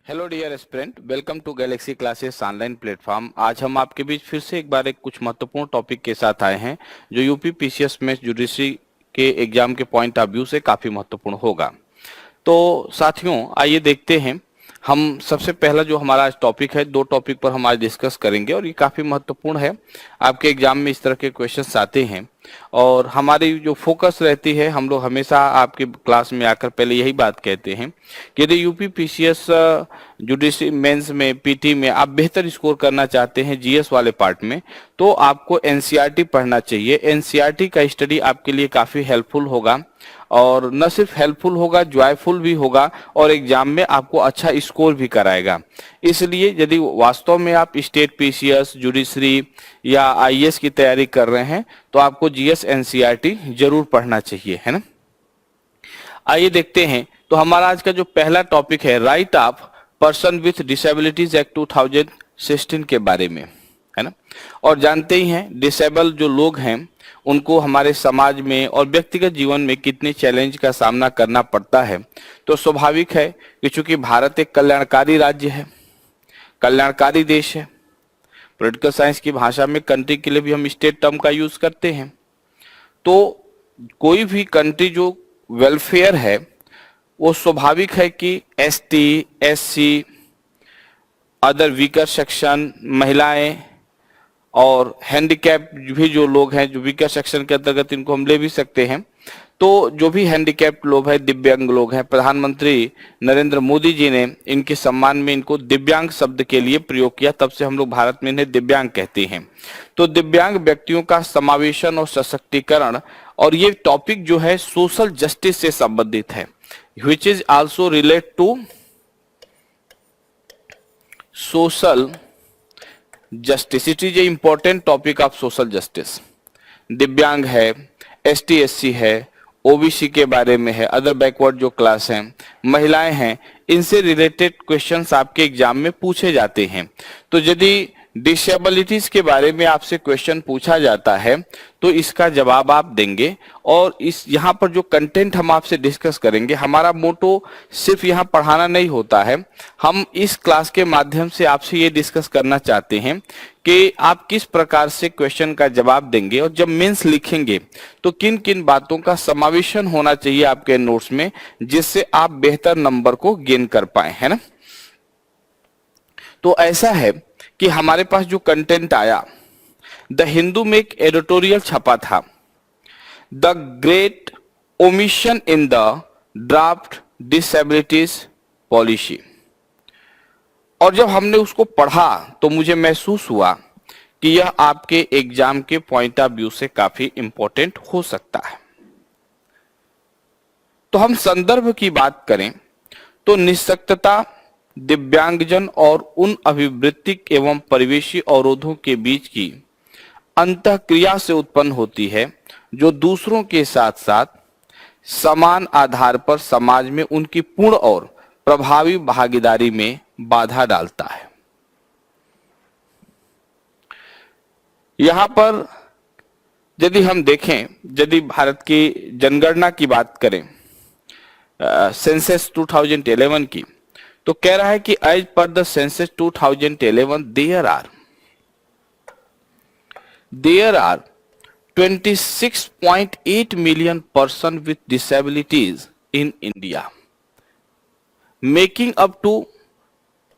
Hello dear aspirant, welcome to Galaxy Classes online platform. आज हम आपके बीच फिर से एक बार कुछ महत्वपूर्ण टॉपिक के साथ आए हैं जो यूपी पीसीएस में जुडिशरी के एग्जाम के पॉइंट ऑफ व्यू से काफी महत्वपूर्ण होगा। तो साथियों, आइए देखते हैं। हम सबसे पहला जो हमारा आज टॉपिक है, दो टॉपिक पर हम आज डिस्कस करेंगे और ये काफी महत्वपूर्ण है। आपके एग्जाम में इस तरह के क्वेश्चंस आते हैं और हमारी जो फोकस रहती है, हम लोग हमेशा आपके क्लास में आकर पहले यही बात कहते हैं कि यदि यूपी पीसीएस जुडिशरी मेंस में, पीटी में आप बेहतर स्कोर करना चाहते हैं जीएस वाले पार्ट में, तो आपको एनसीईआरटी पढ़ना चाहिए। एनसीईआरटी का स्टडी आपके लिए काफी हेल्पफुल होगा और न सिर्फ हेल्पफुल होगा, जॉयफुल भी होगा और एग्जाम में आपको अच्छा स्कोर भी कराएगा। इसलिए यदि वास्तव में आप स्टेट पीसीएस, जुडिशरी या आईएएस की तैयारी कर रहे हैं तो आपको जीएस एनसीईआरटी जरूर पढ़ना चाहिए, है ना। आइए देखते हैं। तो हमारा आज का जो पहला टॉपिक है, right of person with disabilities act 2016 के बारे में, है ना। और जानते ही हैं डिसेबल जो लोग हैं उनको हमारे समाज में और व्यक्तिगत जीवन में कितने चैलेंज का सामना करना पड़ता है। तो स्वाभाविक है कि चूंकि भारत एक कल्याणकारी राज्य है, कल्याणकारी देश है, पॉलिटिकल साइंस की भाषा में कंट्री के लिए भी हम स्टेट टर्म का यूज करते हैं। तो कोई भी कंट्री जो वेलफेयर है वो स्वाभाविक है कि ST, SC, other weaker section, महिलाएं और हैंडीकैप भी जो लोग हैं, जो वीकर सेक्शन के अंतर्गत इनको हम ले भी सकते हैं। तो जो भी हैंडीकैप लोग हैं, दिव्यांग लोग हैं, प्रधानमंत्री नरेंद्र मोदी जी ने इनके सम्मान में इनको दिव्यांग शब्द के लिए प्रयोग किया, तब से हम लोग भारत में इन्हें दिव्यांग कहते हैं। तो दिव्यांग व्यक्तियों का समावेशन और सशक्तिकरण, और ये टॉपिक जो है सोशल जस्टिस से संबंधित है, which is also relate to social justice. It is a important topic of social justice. दिव्यांग है, एसटी एससी है, ओबीसी के बारे में है, अदर बैकवर्ड जो क्लास हैं, महिलाएं हैं, इनसे रिलेटेड क्वेश्चंस आपके एग्जाम में पूछे जाते हैं। तो यदि डिसेबिलिटीज के बारे में आपसे क्वेश्चन पूछा जाता है तो इसका जवाब आप देंगे। और इस यहाँ पर जो कंटेंट हम आपसे डिस्कस करेंगे, हमारा मोटो सिर्फ यहाँ पढ़ाना नहीं होता है। हम इस क्लास के माध्यम से आपसे ये डिस्कस करना चाहते हैं कि आप किस प्रकार से क्वेश्चन का जवाब देंगे और जब मेंस लिखेंगे तो किन किन बातों का समावेशन होना चाहिए आपके नोट्स में, जिससे आप बेहतर नंबर को गेन कर पाए, है ना। तो ऐसा है कि हमारे पास जो कंटेंट आया, द हिंदू में एक एडिटोरियल छपा था, the great omission in the draft disabilities policy. और जब हमने उसको पढ़ा तो मुझे महसूस हुआ कि यह आपके एग्जाम के पॉइंट ऑफ व्यू से काफी इंपॉर्टेंट हो सकता है। तो हम संदर्भ की बात करें तो निःशक्तता दिव्यांगजन और उन अभिवृत्तिक एवं परिवेशी अवरोधों के बीच की अंतःक्रिया से उत्पन्न होती है जो दूसरों के साथ साथ समान आधार पर समाज में उनकी पूर्ण और प्रभावी भागीदारी में बाधा डालता है। यहां पर यदि हम देखें, यदि भारत की जनगणना की बात करें, सेंसस 2011 की, तो कह रहा है कि as per the census 2011 there are 26.8 million person with disabilities in India, making up to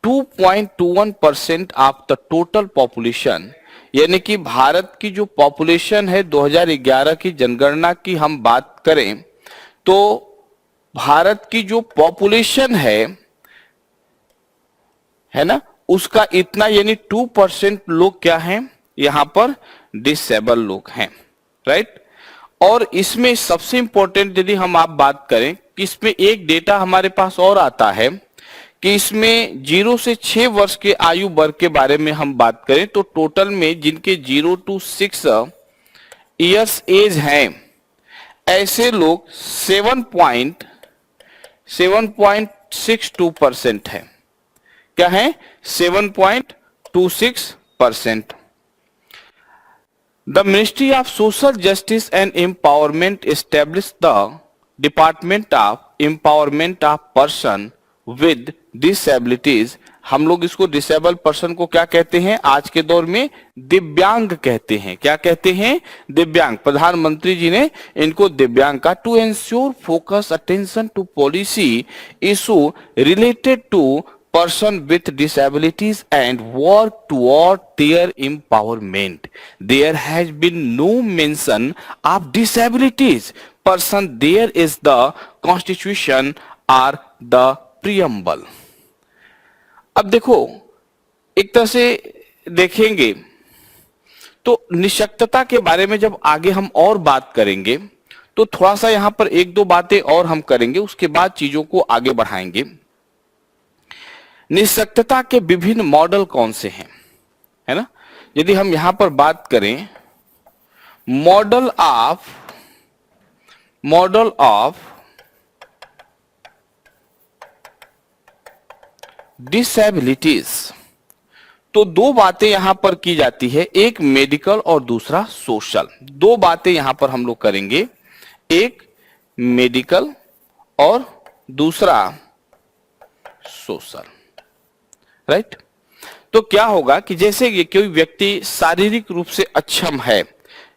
2.21% of the total population। यानी कि भारत की जो पॉपुलेशन है 2011 की जनगणना की हम बात करें तो भारत की जो पॉपुलेशन है ना, उसका इतना यानी 2% लोग क्या हैं, यहां पर डिसेबल लोग हैं, राइट। और इसमें सबसे इंपॉर्टेंट यदि हम आप बात करें कि इसमें एक डेटा हमारे पास और आता है कि इसमें 0 से 6 वर्ष के आयु वर्ग के बारे में हम बात करें तो टोटल में जिनके 0 to 6 इयर्स एज हैं, ऐसे लोग 7.62% है। क्या है? 7.26%। The Ministry of Social Justice and Empowerment established the Department of Empowerment of Person with disabilities, हम लोग इसको डिसेबल पर्सन को क्या कहते हैं आज के दौर में? दिव्यांग कहते हैं। क्या कहते हैं? दिव्यांग। प्रधानमंत्री जी ने इनको दिव्यांग का, to ensure focus attention to policy issue related to person with disabilities and work toward their empowerment. There has been no mention of disabilities person. There is the constitution or the preamble. अब देखो, एक तरह से देखेंगे तो निशक्तता के बारे में जब आगे हम और बात करेंगे तो थोड़ा सा यहां पर एक दो बातें और हम करेंगे, उसके बाद चीजों को आगे बढ़ाएंगे। निशक्तता के विभिन्न मॉडल कौन से हैं, है ना? यदि हम यहां पर बात करें मॉडल ऑफ डिसेबिलिटीज, तो दो बातें यहां पर की जाती है, एक मेडिकल और दूसरा सोशल। दो बातें यहां पर हम लोग करेंगे, एक मेडिकल और दूसरा सोशल, राइट? तो क्या होगा कि जैसे ये कोई व्यक्ति शारीरिक रूप से अक्षम है,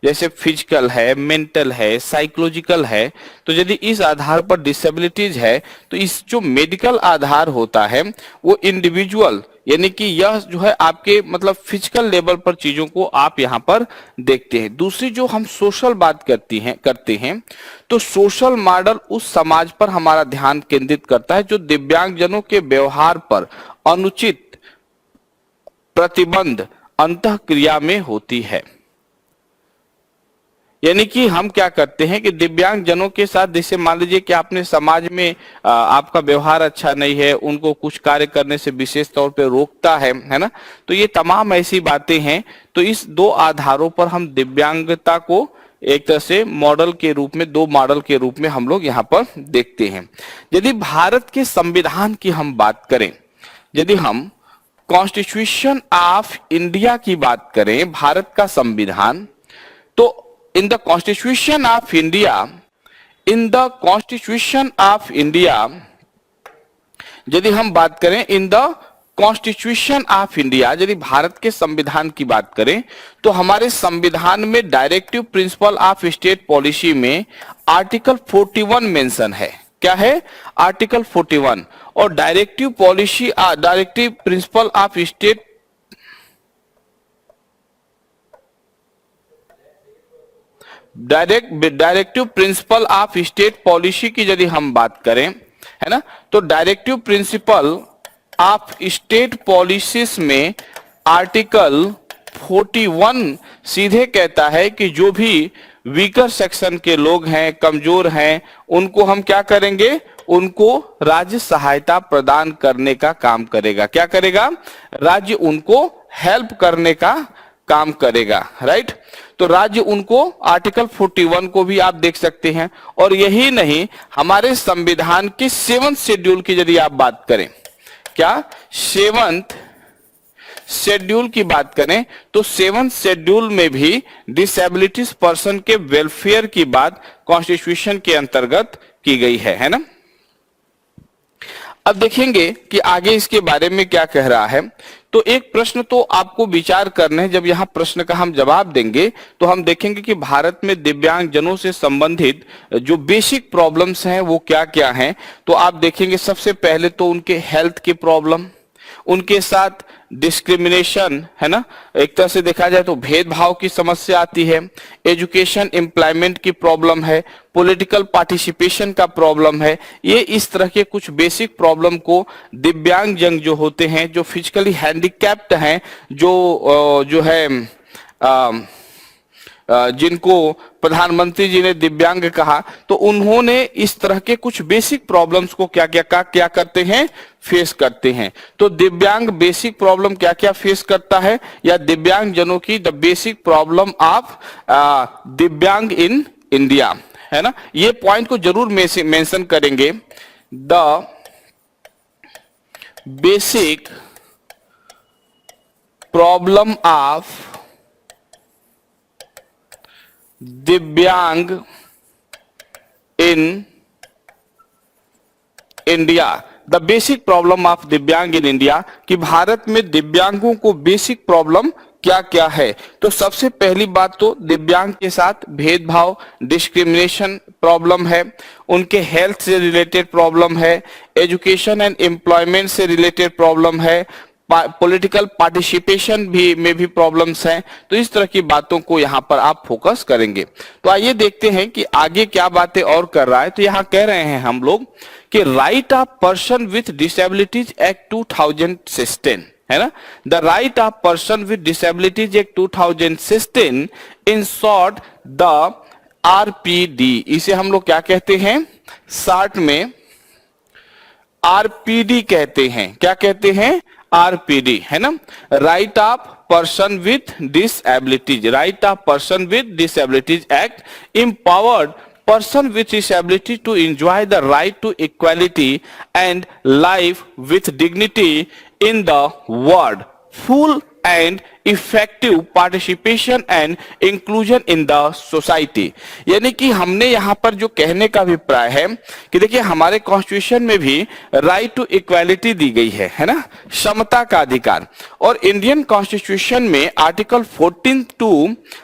जैसे फिजिकल है, मेंटल है, साइकोलॉजिकल है, तो यदि इस आधार पर डिसेबिलिटीज है तो इस जो मेडिकल आधार होता है वो इंडिविजुअल, यानी कि यह जो है आपके मतलब फिजिकल लेवल पर चीजों को आप यहां पर देखते हैं। दूसरी जो हम सोशल बात करते हैं तो सोशल मॉडल उस समाज पर हमारा ध्यान केंद्रित करता है जो दिव्यांगजनों के व्यवहार पर अनुचित प्रतिबंध अंतःक्रिया में होती है। यानी कि हम क्या करते हैं कि दिव्यांग जनों के साथ, जैसे मान लीजिए कि आपने समाज में आपका व्यवहार अच्छा नहीं है, उनको कुछ कार्य करने से विशेष तौर पे रोकता है ना? तो ये तमाम ऐसी बातें हैं। तो इस दो आधारों पर हम दिव्यांगता को एक तरह से मॉडल के रूप में, दो मॉडल के रूप में हम लोग यहाँ पर देखते हैं। यदि भारत के संविधान की हम बात करें, यदि हम कॉन्स्टिट्यूशन ऑफ इंडिया की बात करें, भारत का संविधान, तो in the constitution of india यदि हम बात करें in the constitution of India, यदि भारत के संविधान की बात करें तो हमारे संविधान में directive principle of state policy में आर्टिकल 41 मेंशन है। क्या है? आर्टिकल 41। और directive principle of state directive principle of state policy की यदि हम बात करें, है ना, तो directive principle of state policies में आर्टिकल 41 सीधे कहता है कि जो भी वीकर सेक्शन के लोग हैं, कमजोर हैं, उनको हम क्या करेंगे? उनको राज्य सहायता प्रदान करने का काम करेगा। क्या करेगा? राज्य उनको हेल्प करने का काम करेगा, राइट? तो राज्य उनको, आर्टिकल 41 को भी आप देख सकते हैं। और यही नहीं, हमारे संविधान के 7th शेड्यूल की यदि आप बात करें, क्या 7th शेड्यूल की बात करें तो 7th शेड्यूल में भी डिसेबिलिटीज पर्सन के वेलफेयर की बात कॉन्स्टिट्यूशन के अंतर्गत की गई है ना? अब देखेंगे कि आगे इसके बारे में क्या कह रहा है। तो एक प्रश्न तो आपको विचार करना है, जब यहां प्रश्न का हम जवाब देंगे तो हम देखेंगे कि भारत में दिव्यांग जनों से संबंधित जो बेसिक प्रॉब्लम्स हैं वो क्या क्या हैं। तो आप देखेंगे सबसे पहले तो उनके हेल्थ की प्रॉब्लम, उनके साथ डिस्क्रिमिनेशन, है ना, एक तरह से देखा जाए तो भेदभाव की समस्या आती है, एजुकेशन एम्प्लॉयमेंट की प्रॉब्लम है, पॉलिटिकल पार्टिसिपेशन का प्रॉब्लम है। ये इस तरह के कुछ बेसिक प्रॉब्लम को दिव्यांग जन जो होते हैं, जो फिजिकली हैंडीकैप्ड हैं, जो है जिनको प्रधानमंत्री जी ने दिव्यांग कहा, तो उन्होंने इस तरह के कुछ बेसिक प्रॉब्लम्स को क्या करते हैं? फेस करते हैं। तो दिव्यांग बेसिक प्रॉब्लम क्या क्या फेस करता है, या दिव्यांग जनों की द बेसिक प्रॉब्लम ऑफ दिव्यांग इन इंडिया, है ना? ये पॉइंट को जरूर मेंशन करेंगे। द बेसिक प्रॉब्लम ऑफ दिव्यांग in India. The basic problem of दिव्यांग इन इंडिया, कि भारत में दिव्यांगों को बेसिक प्रॉब्लम क्या क्या है। तो सबसे पहली बात तो दिव्यांग के साथ भेदभाव, डिस्क्रिमिनेशन प्रॉब्लम है, उनके हेल्थ से रिलेटेड प्रॉब्लम है, एजुकेशन एंड एम्प्लॉयमेंट से रिलेटेड प्रॉब्लम है, पॉलिटिकल पार्टिसिपेशन में भी प्रॉब्लम्स हैं। तो इस तरह की बातों को यहाँ पर आप फोकस करेंगे। तो आइए देखते हैं कि आगे क्या बातें और कर रहा है। तो यहाँ कह रहे हैं हम लोग कि right of person with disabilities act 2016, है ना, the right of person with disabilities act 2016, in short the RPD, इसे हम लोग क्या कहते हैं, शॉर्ट में आरपीडी कहते हैं। क्या कहते हैं, आरपीडी, है ना, right of person with डिसएबिलिटीज, right of person with डिसएबिलिटीज act empowered person with disability to enjoy the right to equality and life with dignity in the world, full and effective participation and inclusion in the society। यानी कि हमने यहाँ पर जो कहने का अभिप्राय है कि देखिए हमारे कॉन्स्टिट्यूशन में भी राइट टू इक्वालिटी दी गई है ना, समता का अधिकार। और इंडियन कॉन्स्टिट्यूशन में आर्टिकल 14 टू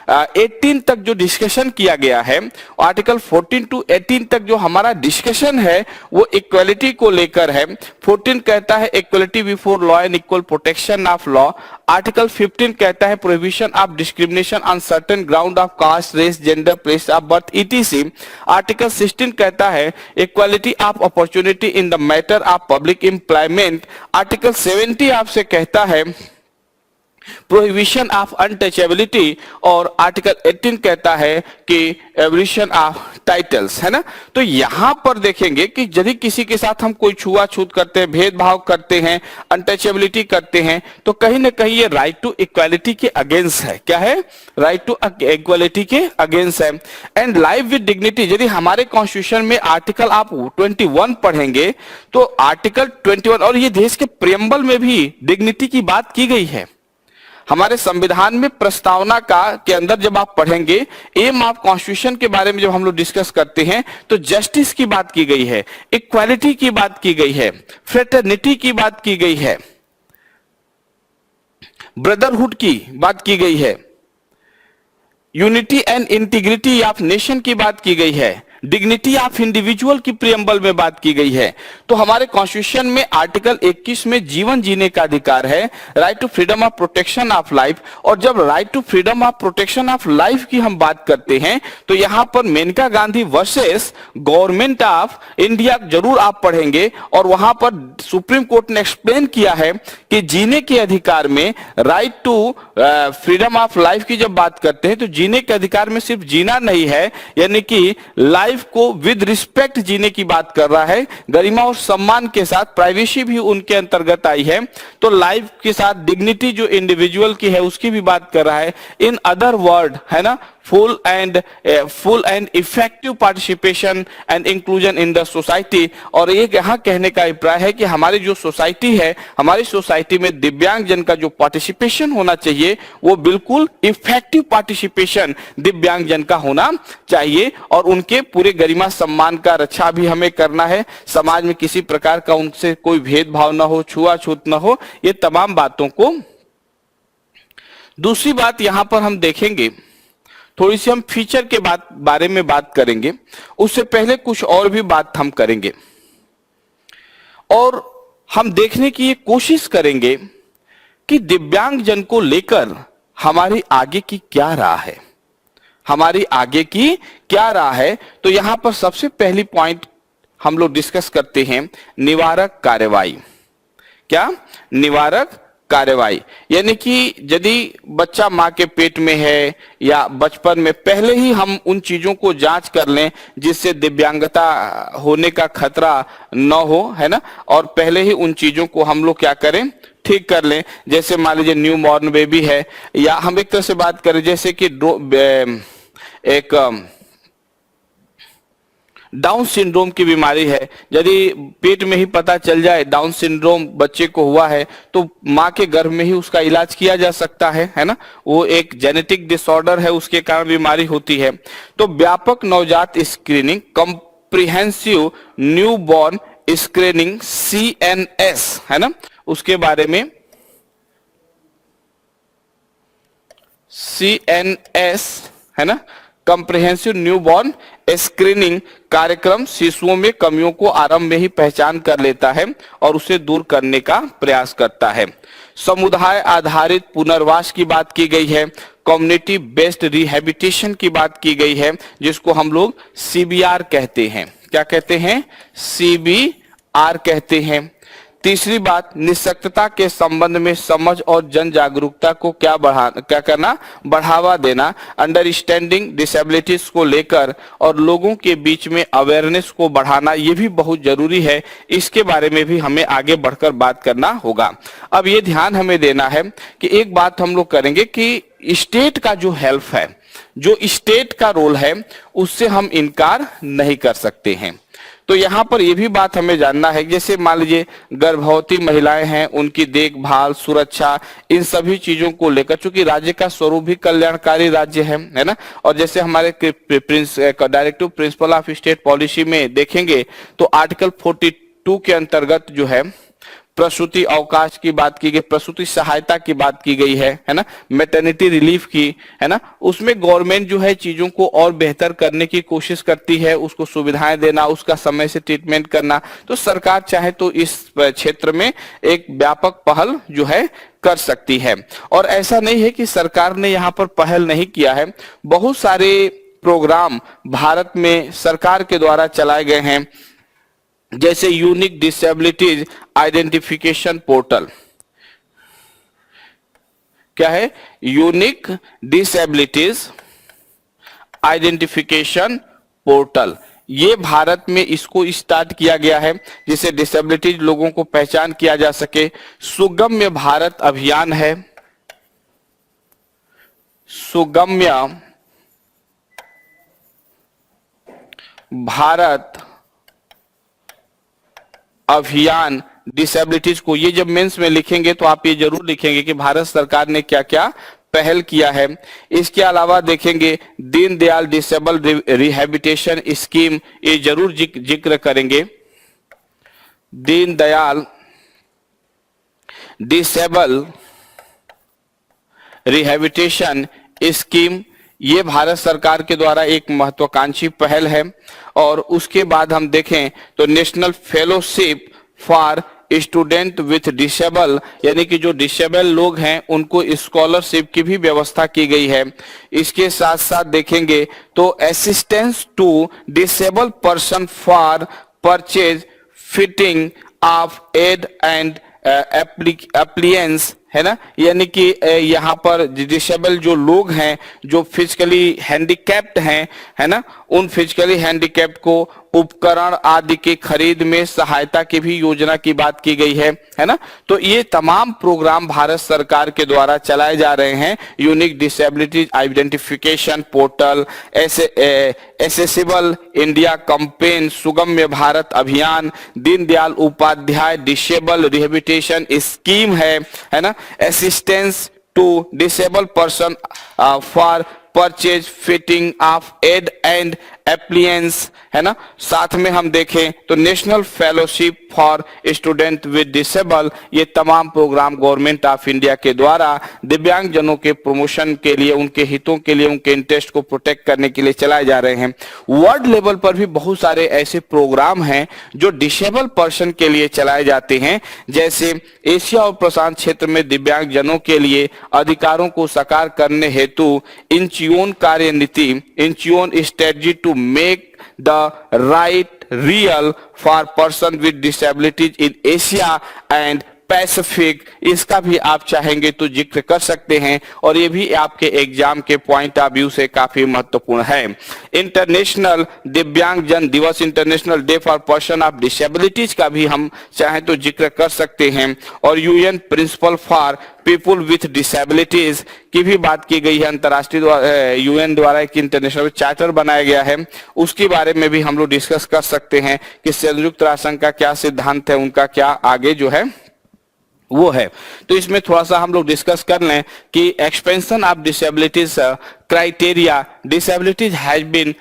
18 तक जो डिस्कशन किया गया है, आर्टिकल 14 टू 18 तक जो हमारा डिस्कशन है वो इक्वालिटी को लेकर है। 14 कहता है equality before law and equal protection of law. Article 15 कहता है prohibition of discrimination on certain ground of caste, race, gender, place of birth etc. Article 16 कहता है equality of opportunity in the matter of public employment. Article 70 आपसे कहता है prohibition of untouchability. और article 18 कहता है कि एबॉलिशन ऑफ टाइटल्स, है ना। तो यहां पर देखेंगे कि यदि किसी के साथ हम कोई छुआछूत करते हैं, भेदभाव करते हैं, अनटचेबिलिटी करते हैं, तो कहीं ना कहीं ये राइट टू इक्वालिटी के अगेंस्ट है। क्या है, राइट टू इक्वालिटी के अगेंस्ट है। एंड लाइफ विद डिग्निटी, यदि हमारे कॉन्स्टिट्यूशन में आर्टिकल आप 21 पढ़ेंगे तो आर्टिकल 21 और ये देश के प्रियम्बल में भी डिग्निटी की बात की गई है। हमारे संविधान में प्रस्तावना का के अंदर जब आप पढ़ेंगे, एम ऑफ कॉन्स्टिट्यूशन के बारे में जब हम लोग डिस्कस करते हैं तो जस्टिस की बात की गई है, इक्वालिटी की बात की गई है, फ्रेटर्निटी की बात की गई है, ब्रदरहुड की बात की गई है, unity and integrity of nation की बात की गई है, डिग्निटी ऑफ इंडिविजुअल की प्रियम्बल में बात की गई है। तो हमारे कॉन्स्टिट्यूशन में आर्टिकल 21 में जीवन जीने का अधिकार है, right to freedom of protection of life. और जब right to freedom of protection of life की हम बात करते हैं तो यहां पर Maneka Gandhi versus government of India जरूर आप पढ़ेंगे। और वहां पर सुप्रीम कोर्ट ने एक्सप्लेन किया है कि जीने के अधिकार में right to freedom of life की जब बात करते हैं तो जीने के अधिकार में सिर्फ जीना नहीं है, यानी कि लाइफ को विद रिस्पेक्ट जीने की बात कर रहा है, गरिमा और सम्मान के साथ, प्राइवेसी भी उनके अंतर्गत आई है। तो लाइफ के साथ डिग्निटी जो इंडिविजुअल की है उसकी भी बात कर रहा है। इन अदर वर्ड, है ना, full and effective participation and inclusion in the society। और एक यहाँ कहने का अभिप्राय है कि हमारी जो सोसाइटी है, हमारी सोसाइटी में दिव्यांग जन का जो पार्टिसिपेशन होना चाहिए वो बिल्कुल इफेक्टिव पार्टिसिपेशन दिव्यांग जन का होना चाहिए। और उनके पूरे गरिमा सम्मान का रक्षा भी हमें करना है, समाज में किसी प्रकार का उनसे कोई भेदभाव ना हो, छुआछूत ना हो, ये तमाम बातों को। दूसरी बात यहां पर हम देखेंगे, थोड़ी सी हम फीचर के बारे में बात करेंगे, उससे पहले कुछ और भी बात हम करेंगे और हम देखने की ये कोशिश करेंगे कि दिव्यांग जन को लेकर हमारी आगे की क्या राह है, हमारी आगे की क्या राह है। तो यहां पर सबसे पहली पॉइंट हम लोग डिस्कस करते हैं निवारक कार्यवाही। क्या, निवारक कार्यवाही, यानी कि यदि बच्चा मां के पेट में है या बचपन में पहले ही हम उन चीजों को जांच कर लें जिससे दिव्यांगता होने का खतरा न हो, है ना, और पहले ही उन चीजों को हम लोग क्या करें, ठीक कर लें। जैसे मान लीजिए न्यू बॉर्न बेबी है, या हम एक तरह से बात करें जैसे कि एक डाउन सिंड्रोम की बीमारी है, यदि पेट में ही पता चल जाए डाउन सिंड्रोम बच्चे को हुआ है तो मां के गर्भ में ही उसका इलाज किया जा सकता है ना, वो एक जेनेटिक डिसऑर्डर है, उसके कारण बीमारी होती है। तो व्यापक नवजात screening, comprehensive new born screening CNS है ना, उसके बारे में CNS है ना, कॉम्प्रिहेंसिव न्यूबॉर्न स्क्रीनिंग कार्यक्रम शिशुओं में कमियों को आरंभ में ही पहचान कर लेता है और उसे दूर करने का प्रयास करता है। समुदाय आधारित पुनर्वास की बात की गई है, कम्युनिटी बेस्ड रिहैबिलिटेशन की बात की गई है, जिसको हम लोग CBR कहते हैं। क्या कहते हैं? CBR कहते हैं। तीसरी बात, निःशक्तता के संबंध में समझ और जन जागरूकता को क्या करना, बढ़ावा देना, अंडरस्टैंडिंग डिसेबिलिटीज को लेकर और लोगों के बीच में अवेयरनेस को बढ़ाना, ये भी बहुत जरूरी है। इसके बारे में भी हमें आगे बढ़कर बात करना होगा। अब ये ध्यान हमें देना है कि एक बात हम लोग करेंगे कि स्टेट का जो हेल्प है, जो स्टेट का रोल है, उससे हम इनकार नहीं कर सकते हैं। तो यहाँ पर यह भी बात हमें जानना है, जैसे मान लीजिए गर्भवती महिलाएं हैं, उनकी देखभाल, सुरक्षा, इन सभी चीजों को लेकर, चूंकि राज्य का स्वरूप भी कल्याणकारी राज्य है ना, और जैसे हमारे directive principle of state policy में देखेंगे तो आर्टिकल 42 के अंतर्गत जो है प्रसूति अवकाश की बात की गई, प्रसूति सहायता की बात की गई है ना, मैटरनिटी रिलीफ की, है ना, उसमें गवर्नमेंट जो है चीजों को और बेहतर करने की कोशिश करती है, उसको सुविधाएं देना, उसका समय से ट्रीटमेंट करना। तो सरकार चाहे तो इस क्षेत्र में एक व्यापक पहल जो है कर सकती है। और ऐसा नहीं है कि सरकार ने यहाँ पर पहल नहीं किया है, बहुत सारे प्रोग्राम भारत में सरकार के द्वारा चलाए गए हैं, जैसे यूनिक डिसेबिलिटीज आइडेंटिफिकेशन पोर्टल। क्या है? Unique disabilities identification portal. ये भारत में इसको स्टार्ट किया गया है, जिससे डिसेबिलिटीज लोगों को पहचान किया जा सके। सुगम्य भारत अभियान है, सुगम्य भारत अभियान डिसेबिलिटीज को, ये जब मेंस में लिखेंगे तो आप ये जरूर लिखेंगे कि भारत सरकार ने क्या क्या पहल किया है। इसके अलावा देखेंगे दीनदयाल डिसेबल रिहैबिलिटेशन स्कीम, ये जरूर जिक्र करेंगे। दीनदयाल डिसेबल रिहैबिलिटेशन स्कीम, ये भारत सरकार के द्वारा एक महत्वाकांक्षी पहल है। और उसके बाद हम देखें तो national fellowship for student with disable, यानी कि जो डिसेबल लोग हैं उनको स्कॉलरशिप की भी व्यवस्था की गई है। इसके साथ साथ देखेंगे तो assistance to disable person for purchase fitting of aid and appliances, है ना, यानी कि यहाँ पर डिसेबल जो लोग हैं, जो फिजिकली हैंडीकैप्ड हैं, है ना, उन फिजिकली हैंडीकैप्ड को उपकरण आदि की खरीद में सहायता की भी योजना की बात की गई है ना। तो ये तमाम प्रोग्राम भारत सरकार के द्वारा चलाए जा रहे हैं। Unique disability identification portal, accessible India campaign, Sugamya Bharat Abhiyan, Deendayal Upadhyay disable rehabilitation scheme है ना, assistance to disable person for purchase fitting of aid and appliances, है ना। साथ में हम देखें तो national fellowship for student with disable, ये तमाम प्रोग्राम गवर्नमेंट ऑफ इंडिया के द्वारा दिव्यांग जनों के प्रमोशन के लिए, उनके हितों के लिए, उनके इंटरेस्ट को प्रोटेक्ट करने के लिए चलाए जा रहे हैं। वर्ल्ड लेवल पर भी बहुत सारे ऐसे प्रोग्राम हैं जो डिसेबल पर्सन के लिए चलाए जाते हैं, जैसे एशिया और प्रशांत क्षेत्र में दिव्यांग जनों के लिए अधिकारों को साकार करने हेतु इंचियोन कार्यनीति, Incheon strategy to make the right real for person with disabilities in Asia and Pacific, इसका भी आप चाहेंगे तो जिक्र कर सकते हैं और ये भी आपके एग्जाम के पॉइंट ऑफ व्यू से काफी महत्वपूर्ण है। इंटरनेशनल दिव्यांग जन दिवस, international day for person of disabilities का भी हम चाहें तो जिक्र कर सकते हैं। और UN principle for people with disabilities की भी बात की गई है। अंतर्राष्ट्रीय यूएन द्वारा एक इंटरनेशनल चार्टर बनाया गया है, उसके बारे में भी हम लोग डिस्कस कर सकते हैं कि संयुक्त राष्ट्र का क्या सिद्धांत है, उनका क्या आगे जो है वो है। तो इसमें थोड़ा सा हम लोग डिस्कस कर लें कि expansion of disabilities criteria, disabilities has been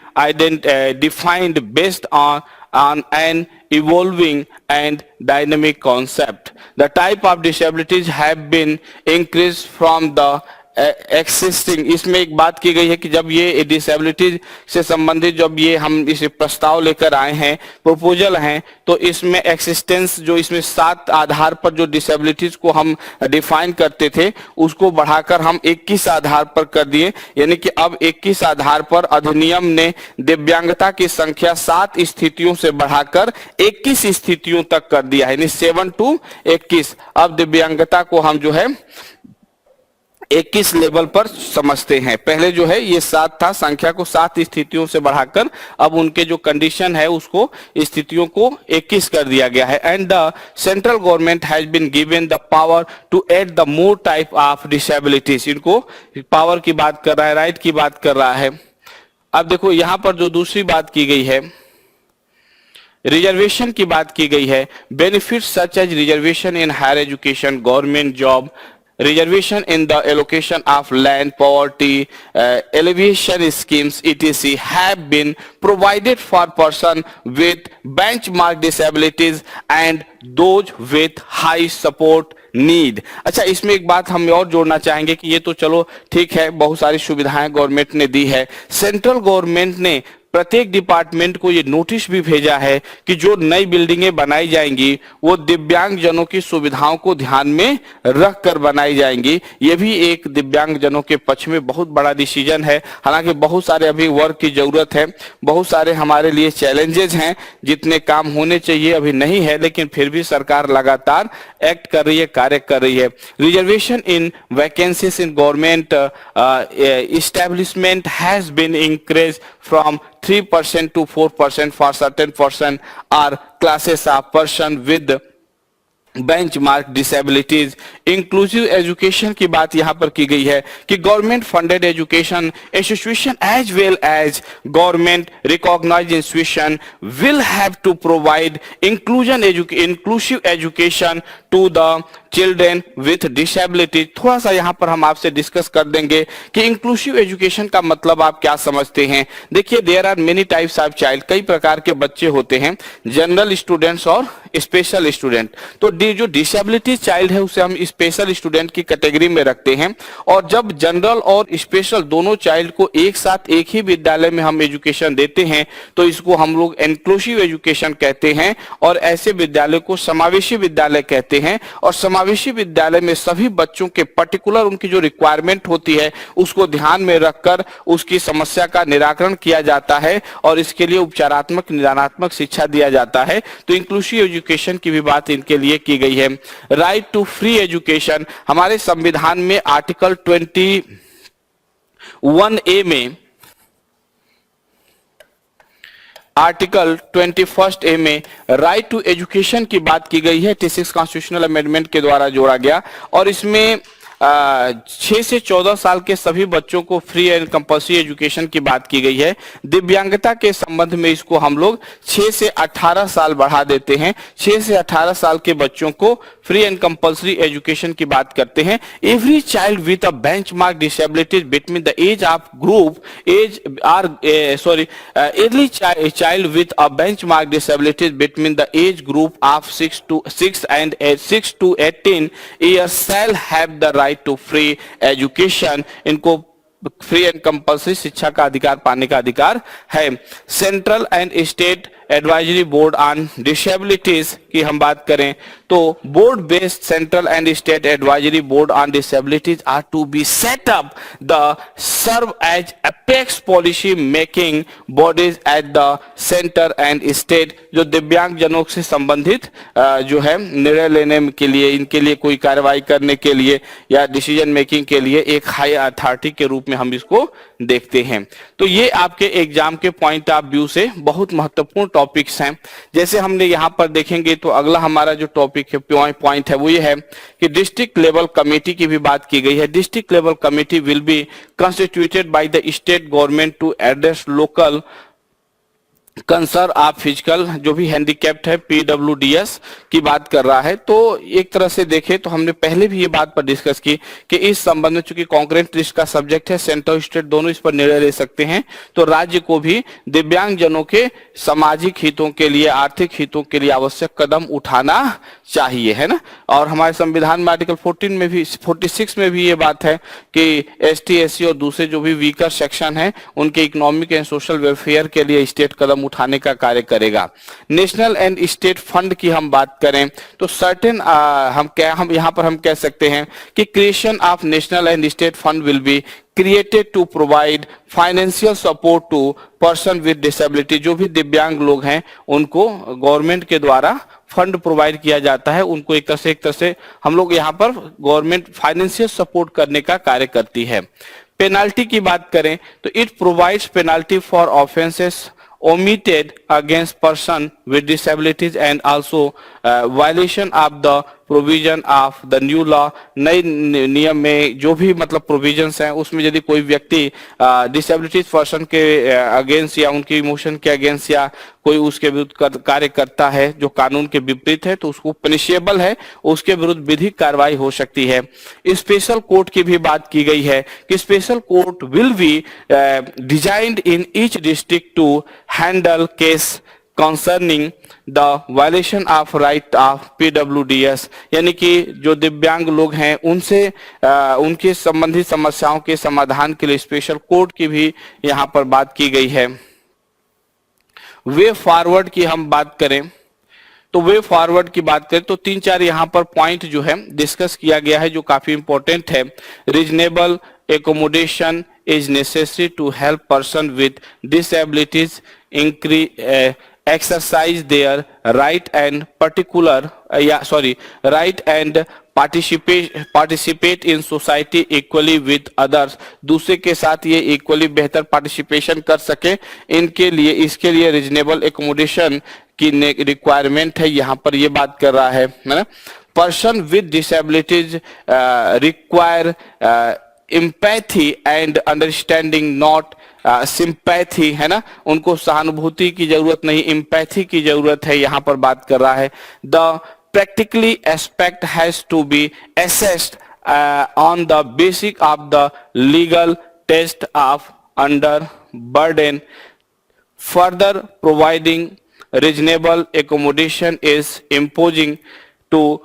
defined based on on an evolving and dynamic concept. The type of disabilities have been increased from the existing. इसमें एक बात की गई है कि जब ये डिसेबिलिटी से संबंधित जब ये हम इस प्रस्ताव लेकर आए हैं, प्रपोजल हैं, तो इसमें एक्सिस्टेंस जो इसमें 7 आधार पर जो डिसेबिलिटीज को हम डिफाइन करते थे उसको बढ़ाकर हम 21 आधार पर कर दिए। यानी कि अब 21 आधार पर अधिनियम ने दिव्यांगता की संख्या 7 स्थितियों से बढ़ाकर 21 स्थितियों तक कर दिया है, यानी 7 to 21। अब दिव्यांगता को हम जो है 21 लेवल पर समझते हैं। पहले जो है ये 7 था, संख्या को 7 स्थितियों से बढ़ाकर अब उनके जो कंडीशन है उसको स्थितियों को 21 कर दिया गया है। And the central government has been given the power to add the more type of disabilities. इनको पावर की बात कर रहा है, राइट की बात कर रहा है। अब देखो यहां पर जो दूसरी बात की गई है, रिजर्वेशन की बात की गई है। Benefits such as reservation in higher education, government job, reservation in the allocation of land, poverty, alleviation schemes, etc. have been provided for person with benchmark disabilities and those with high support need. अच्छा, इसमें एक बात हम और जोड़ना चाहेंगे कि ये तो चलो ठीक है, बहुत सारी सुविधाएं गवर्नमेंट ने दी है। सेंट्रल गवर्नमेंट ने प्रत्येक डिपार्टमेंट को ये नोटिस भी भेजा है कि जो नई बिल्डिंगें बनाई जाएंगी वो दिव्यांग जनों की सुविधाओं को ध्यान में रख कर बनाई जाएंगी। ये भी एक दिव्यांग जनों के पक्ष में बहुत बड़ा डिसीजन है। हालांकि बहुत सारे अभी वर्क की जरूरत है, बहुत सारे हमारे लिए चैलेंजेस हैं, जितने काम होने चाहिए अभी नहीं है, लेकिन फिर भी सरकार लगातार एक्ट कर रही है, कार्य कर रही है। Reservation in vacancies in government establishment has been increase from 3% to 4% for certain person or classes of person with benchmark disabilities. Inclusive education की बात यहां पर की गई है कि government funded education institution as well as government recognised institution will have to provide inclusive education to the children with disability. थोड़ा सा यहां पर हम आपसे डिस्कस कर देंगे कि इंक्लूसिव एजुकेशन का मतलब आप क्या समझते हैं। देखिए, there are many types of child, कई प्रकार के बच्चे होते हैं, जनरल स्टूडेंट्स और स्पेशल स्टूडेंट। तो जो डिसेबिलिटी चाइल्ड है उसे हम स्पेशल स्टूडेंट की कैटेगरी में रखते हैं। और जब जनरल और स्पेशल दोनों चाइल्ड को एक साथ एक ही विद्यालय में हम एजुकेशन देते हैं तो इसको हम लोग इंक्लूसिव एजुकेशन कहते हैं। और ऐसे विद्यालय को समावेशी विद्यालय कहते हैं। और समावेशी विद्यालय में सभी बच्चों के पर्टिकुलर उनकी जो रिक्वायरमेंट होती है उसको ध्यान में रखकर उसकी समस्या का निराकरण किया जाता है और इसके लिए उपचारात्मक निदानात्मक शिक्षा दिया जाता है। तो इंक्लूसिव एजुकेशन की भी बात इनके लिए की गई है। राइट टू फ्री एजुकेशन, हमारे संविधान में आर्टिकल 21A में, आर्टिकल 21A में राइट टू एजुकेशन की बात की गई है। 86 कॉन्स्टिट्यूशनल अमेंडमेंट के द्वारा जोड़ा गया और इसमें 6 से 14 साल के सभी बच्चों को फ्री एंड कंपल्सरी एजुकेशन की बात की गई है। दिव्यांगता के संबंध में इसको हम लोग 6 से 18 साल बढ़ा देते हैं। 6 से 18 साल के बच्चों को फ्री एंड कंपल्सरी एजुकेशन की बात करते हैं। Every child with a benchmark disabilities between the age of group early child with a benchmark disabilities between the age group of 6 to 18 years shall have the right to free education. इनको free and compulsory शिक्षा का अधिकार पाने का अधिकार है। Central and state advisory board on disabilities की हम बात करें तो board based central and state advisory board on disabilities are to be set up the serve as apex policy making bodies at the centre and state. जो दिव्यांग जनों से संबंधित जो है निर्णय लेने के लिए, इनके लिए कोई कार्रवाई करने के लिए या डिसीजन मेकिंग के लिए एक हाई अथॉरिटी के रूप में हम इसको देखते हैं। तो ये आपके एग्जाम के पॉइंट ऑफ व्यू से बहुत महत्वपूर्ण टॉपिक्स हैं। जैसे हमने यहाँ पर देखेंगे तो अगला हमारा जो टॉपिक है, पॉइंट है, वो ये है कि डिस्ट्रिक्ट लेवल कमेटी की भी बात की गई है। District level committee will be constituted by the state government to address local concern of physical, जो भी हैंडीकैप्ड है, पीडब्ल्यूडीएस की बात कर रहा है। तो एक तरह से देखें तो हमने पहले भी ये बात पर डिस्कस की कि इस संबंध में चूंकि कॉन्करेंट लिस्ट का सब्जेक्ट है, सेंटर स्टेट दोनों इस पर निर्णय ले सकते हैं, तो राज्य को भी दिव्यांग जनों के सामाजिक हितों के लिए, आर्थिक हितों के लिए आवश्यक कदम उठाना चाहिए, है ना। और हमारे संविधान में आर्टिकल 14 में भी, 46 में भी ये बात है कि एसटी, एससी और दूसरे जो भी वीकर सेक्शन है उनके इकोनॉमिक एंड सोशल वेलफेयर के लिए स्टेट कदम उठाने का कार्य करेगा। नेशनल एंड स्टेट फंड की हम बात करें तो सर्टेन हम यहाँ पर हम कह सकते हैं कि creation of national and state fund will be created to provide financial support to person with disability. जो भी दिव्यांग लोग हैं उनको गवर्नमेंट के द्वारा फंड प्रोवाइड किया जाता है, उनको एक तरह से हम लोग यहाँ पर गवर्नमेंट फाइनेंशियल सपोर्ट करने का कार्य करती है। पेनाल्टी की बात करें तो it provides penalty for offences omitted against person with disabilities and also violation of the provision of the new law। नए नियम में जो भी मतलब प्रोविजंस हैं उसमें यदि कोई व्यक्ति डिसेबिलिटीज पर्सन के अगेंस्ट या उनकी इमोशन के अगेंस्ट या कोई उसके विरुद्ध कार्य करता है जो कानून के विपरीत है तो उसको पनिशेबल है, उसके विरुद्ध विधिक कार्रवाई हो सकती है। स्पेशल कोर्ट की भी बात की गई है कि special court will be designed in each district to handle case concerning the violation of right of PWDs. यानी कि जो दिव्यांग लोग हैं उनसे उनके संबंधित समस्याओं के समाधान के लिए स्पेशल कोर्ट की भी यहाँ पर बात की गई है। वे फॉरवर्ड की हम बात करें तो वे फॉरवर्ड की बात करें तो 3-4 यहाँ पर पॉइंट जो है डिस्कस किया गया है जो काफी इंपॉर्टेंट है। Reasonable accommodation is necessary to help person with disabilities exercise their right and participate in society equally with others। दूसरे के साथ ये इक्वली बेहतर पार्टिसिपेशन कर सके, इनके लिए इसके लिए रीजनेबल एकोमोडेशन की रिक्वायरमेंट है, यहाँ पर ये बात कर रहा है ना। Person with disabilities require empathy and understanding not sympathy, है ना। उनको सहानुभूति की जरूरत नहीं, एम्पैथी की जरूरत है, यहाँ पर बात कर रहा है। The practically aspect has to be assessed on the basic of the legal test of under burden. Further providing reasonable accommodation is imposing too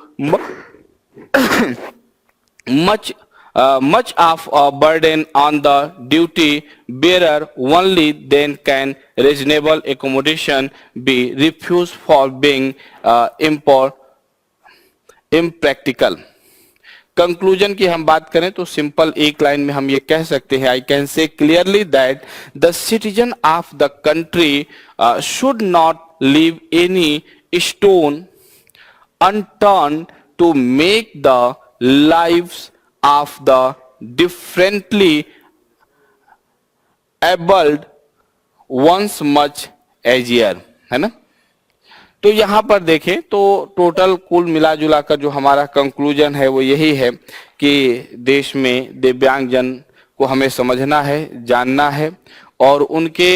much of a burden on the duty bearer, only then can reasonable accommodation be refused for being impractical। Conclusion की हम बात करें तो simple एक line में हम ये कह सकते हैं, I can say clearly that the citizen of the country should not leave any stone unturned to make the lives of the differently abled ones much easier, है ना। तो यहां पर देखें तो टोटल कुल मिला जुला कर जो हमारा कंक्लूजन है वो यही है कि देश में दिव्यांग जन को हमें समझना है, जानना है और उनके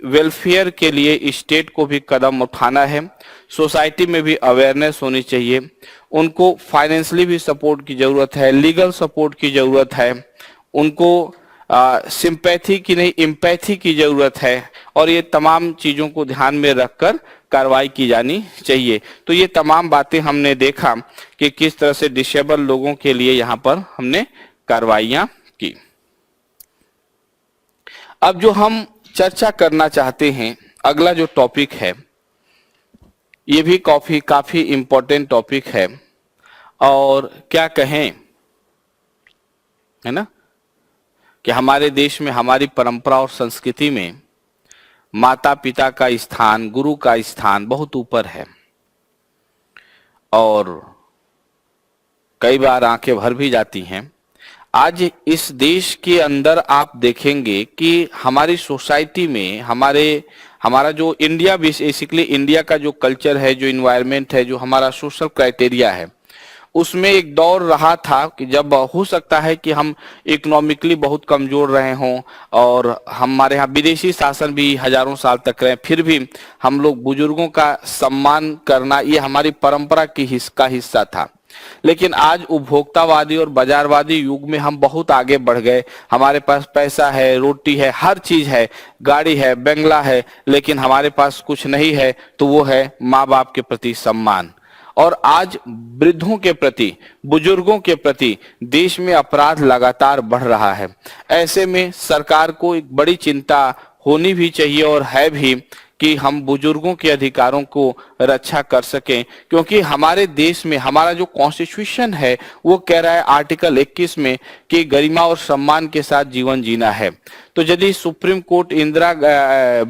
वेलफेयर के लिए स्टेट को भी कदम उठाना है। सोसाइटी में भी अवेयरनेस होनी चाहिए, उनको फाइनेंशियली भी सपोर्ट की जरूरत है, लीगल सपोर्ट की जरूरत है, उनको सिंपैथी की नहीं एम्पैथी की जरूरत है और ये तमाम चीजों को ध्यान में रखकर कार्रवाई की जानी चाहिए। तो ये तमाम बातें हमने देखा कि किस तरह से डिसेबल लोगों के लिए यहाँ पर हमने कार्रवाइयां की। अब जो हम चर्चा करना चाहते हैं अगला जो टॉपिक है ये भी काफी इंपॉर्टेंट टॉपिक है और क्या कहें, है ना, कि हमारे देश में हमारी परंपरा और संस्कृति में माता पिता का स्थान, गुरु का स्थान बहुत ऊपर है और कई बार आंखें भर भी जाती हैं। आज इस देश के अंदर आप देखेंगे कि हमारी सोसाइटी में हमारा जो इंडिया बेसिकली इंडिया का जो कल्चर है, जो इन्वायरमेंट है, जो हमारा सोशल क्राइटेरिया है उसमें एक दौर रहा था कि जब हो सकता है कि हम इकोनॉमिकली बहुत कमजोर रहे हों और हमारे यहाँ विदेशी शासन भी हजारों साल तक रहे, फिर भी हम लोग बुजुर्गों का सम्मान करना ये हमारी परंपरा का हिस्सा था। लेकिन आज उपभोक्तावादी और बाजारवादी युग में हम बहुत आगे बढ़ गए। हमारे पास पैसा है, रोटी है, हर चीज है, गाड़ी है, बंगला है, लेकिन हमारे पास कुछ नहीं है, तो वो है माँ बाप के प्रति सम्मान। और आज वृद्धों के प्रति, बुजुर्गों के प्रति देश में अपराध लगातार बढ़ रहा है। ऐसे में सरकार को एक बड़ी चिंता होनी भी चाहिए और है भी कि हम बुजुर्गों के अधिकारों को रक्षा कर सकें, क्योंकि हमारे देश में हमारा जो कॉन्स्टिट्यूशन है वो कह रहा है आर्टिकल 21 में कि गरिमा और सम्मान के साथ जीवन जीना है। तो यदि supreme court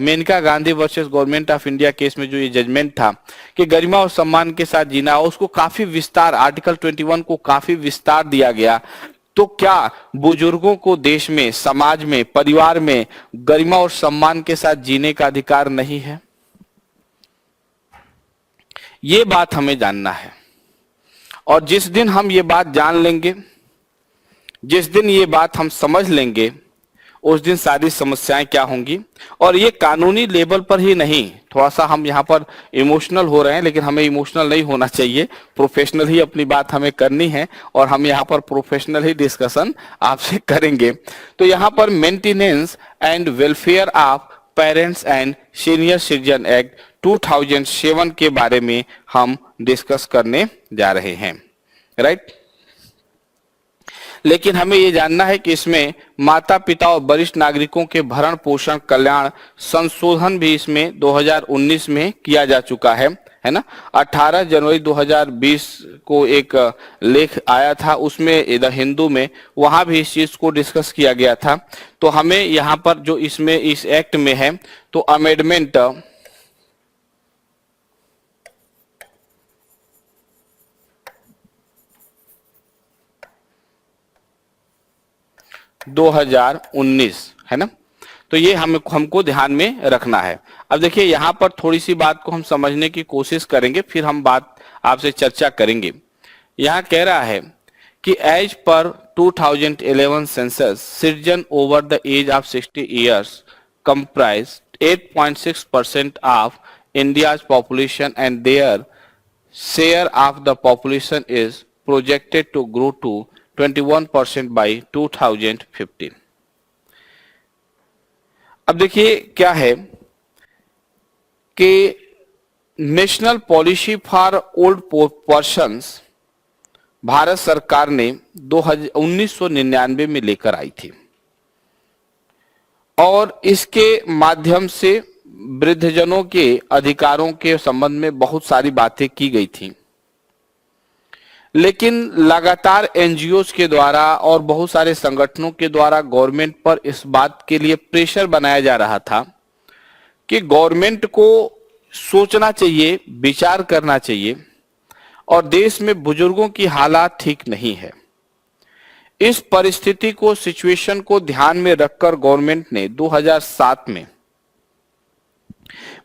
Maneka Gandhi versus government of India case में जो ये जजमेंट था कि गरिमा और सम्मान के साथ जीना, उसको काफी विस्तार, आर्टिकल 21 को काफी विस्तार दिया गया, तो क्या बुजुर्गों को देश में, समाज में, परिवार में गरिमा और सम्मान के साथ जीने का अधिकार नहीं है? ये बात हमें जानना है। और जिस दिन हम ये बात जान लेंगे, जिस दिन ये बात हम समझ लेंगे, उस दिन सारी समस्याएं क्या होंगी। और ये कानूनी लेवल पर ही नहीं, थोड़ा सा हम यहाँ पर इमोशनल हो रहे हैं, लेकिन हमें इमोशनल नहीं होना चाहिए, प्रोफेशनल ही अपनी बात हमें करनी है और हम यहाँ पर प्रोफेशनल ही डिस्कशन आपसे करेंगे। तो यहाँ पर maintenance and welfare of parents and senior citizen act 2007 के बारे में हम डिस्कस करने जा रहे हैं, राइट। लेकिन हमें ये जानना है कि इसमें माता पिता और वरिष्ठ नागरिकों के भरण पोषण कल्याण संशोधन भी इसमें 2019 में किया जा चुका है ना। 18 जनवरी 2020 को एक लेख आया था, उसमें द हिंदू में, वहां भी इस चीज को डिस्कस किया गया था। तो हमें यहाँ पर जो इसमें इस एक्ट में है, तो अमेंडमेंट 2019 है ना, तो ये हमको ध्यान में रखना है। अब देखिए यहाँ पर थोड़ी सी बात को हम समझने की कोशिश करेंगे, फिर हम बात आपसे चर्चा करेंगे। यहाँ कह रहा है कि as per 2011 census citizen over the age of 60 years comprise 8.6% of India's population and their share of the population is projected to grow to 21% by 2015। अब देखिए क्या है कि national policy for old persons Bharat सरकार ने 1999 में लेकर आई थी और इसके माध्यम से वृद्धजनों के अधिकारों के संबंध में बहुत सारी बातें की गई थी। लेकिन लगातार एनजीओ के द्वारा और बहुत सारे संगठनों के द्वारा गवर्नमेंट पर इस बात के लिए प्रेशर बनाया जा रहा था कि गवर्नमेंट को सोचना चाहिए, विचार करना चाहिए, और देश में बुजुर्गों की हालात ठीक नहीं है। इस परिस्थिति को, सिचुएशन को ध्यान में रखकर गवर्नमेंट ने 2007 में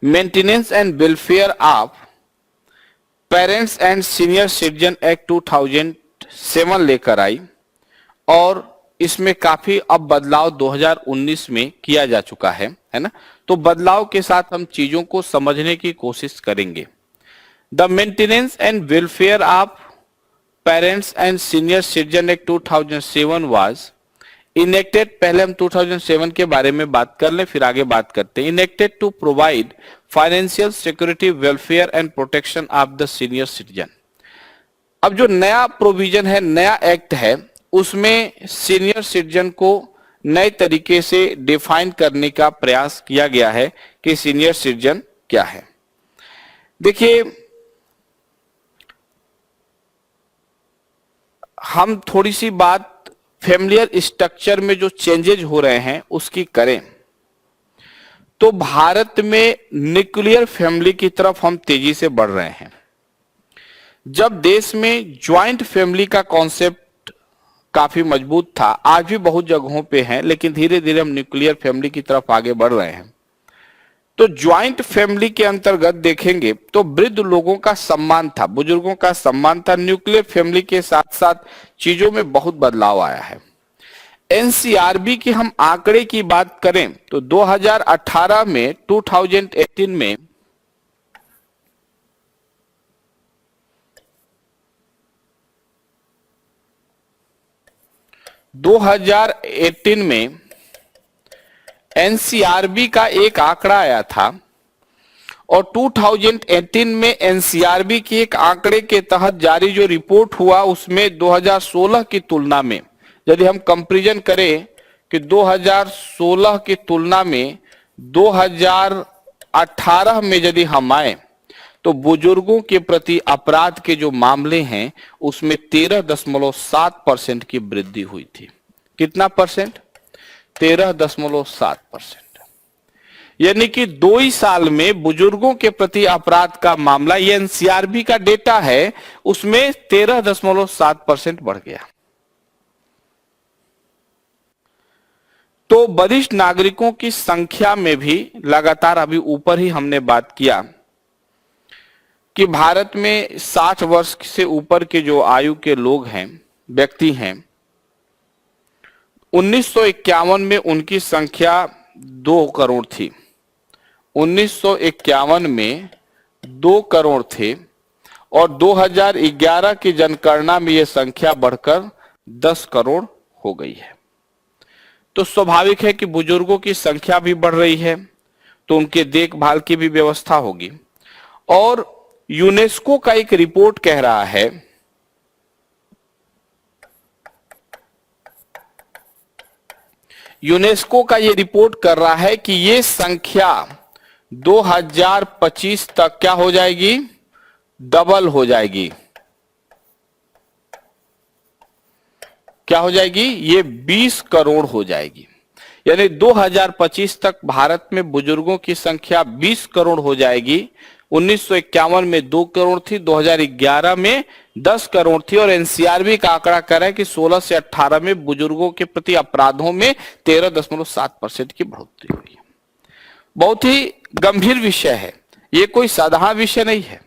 maintenance and welfare of parents and senior citizen act 2007 लेकर आई और इसमें काफी अब बदलाव 2019 में किया जा चुका है ना। तो बदलाव के साथ हम चीजों को समझने की कोशिश करेंगे। The maintenance and welfare of parents and senior citizen act 2007 was enacted, पहले हम 2007 के बारे में बात कर लें फिर आगे बात करते हैं। Enacted to provide financial security, welfare and protection of the senior citizen. अब जो नया प्रोविजन है, नया एक्ट है, उसमें सीनियर सिटीजन को नए तरीके से डिफाइन करने का प्रयास किया गया है कि सीनियर सिटीजन क्या है। देखिए, हम थोड़ी सी बात फैमिलियर स्ट्रक्चर में जो चेंजेज हो रहे हैं उसकी करें तो भारत में न्यूक्लियर फैमिली की तरफ हम तेजी से बढ़ रहे हैं। जब देश में ज्वाइंट फैमिली का कॉन्सेप्ट काफी मजबूत था, आज भी बहुत जगहों पे है, लेकिन धीरे धीरे हम न्यूक्लियर फैमिली की तरफ आगे बढ़ रहे हैं। तो ज्वाइंट फैमिली के अंतर्गत देखेंगे तो वृद्ध लोगों का सम्मान था, बुजुर्गों का सम्मान था। न्यूक्लियर फैमिली के साथ साथ चीजों में बहुत बदलाव आया है। एनसीआरबी की हम आंकड़े की बात करें तो 2018 में 2018 में 2018 में एनसीआरबी का एक आंकड़ा आया था और 2018 में एनसीआरबी की एक आंकड़े के तहत जारी जो रिपोर्ट हुआ उसमें 2016 की तुलना में यदि हम कंपैरिजन करें कि 2016 की तुलना में 2018 में यदि हम आए तो बुजुर्गों के प्रति अपराध के जो मामले हैं उसमें 13.7% की वृद्धि हुई थी। कितना परसेंट? 13.7%। यानी कि 2 ही साल में बुजुर्गों के प्रति अपराध का मामला, ये एनसीआरबी का डेटा है, उसमें 13.7% बढ़ गया। तो वरिष्ठ नागरिकों की संख्या में भी लगातार, अभी ऊपर ही हमने बात किया कि भारत में 60 वर्ष से ऊपर के जो आयु के लोग हैं, व्यक्ति हैं, 1951 में उनकी संख्या 2 करोड़ थी। 1951 में 2 करोड़ थे और 2011 की जनगणना में यह संख्या बढ़कर 10 करोड़ हो गई है। तो स्वाभाविक है कि बुजुर्गों की संख्या भी बढ़ रही है तो उनके देखभाल की भी व्यवस्था होगी। और यूनेस्को का एक रिपोर्ट कह रहा है यूनेस्को का ये रिपोर्ट कर रहा है कि ये संख्या 2025 तक क्या हो जाएगी? डबल हो जाएगी। क्या हो जाएगी? ये 20 करोड़ हो जाएगी। यानी 2025 तक भारत में बुजुर्गों की संख्या 20 करोड़ हो जाएगी। 1951 में 2 करोड़ थी, 2011 में 10 करोड़ थी और एनसीआरबी का आंकड़ा कह रहा है कि 16 से 18 में बुजुर्गों के प्रति अपराधों में 13.7% की बढ़ोतरी हुई है। बहुत ही गंभीर विषय है, ये कोई साधारण विषय नहीं है।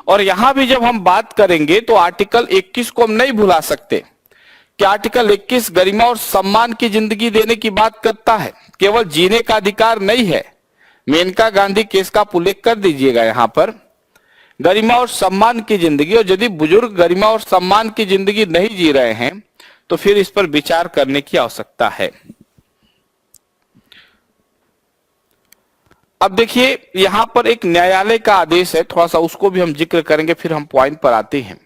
और यहां भी जब हम बात करेंगे तो आर्टिकल 21 को हम नहीं भुला सकते कि आर्टिकल 21 गरिमा और सम्मान की जिंदगी देने की बात करता है, केवल जीने का अधिकार नहीं है। मेनका गांधी केस का उल्लेख कर दीजिएगा यहां पर, गरिमा और सम्मान की जिंदगी। और यदि बुजुर्ग गरिमा और सम्मान की जिंदगी नहीं जी रहे हैं तो फिर इस पर विचार करने की आवश्यकता है। अब देखिए यहां पर एक न्यायालय का आदेश है, थोड़ा सा उसको भी हम जिक्र करेंगे, फिर हम पॉइंट पर आते हैं।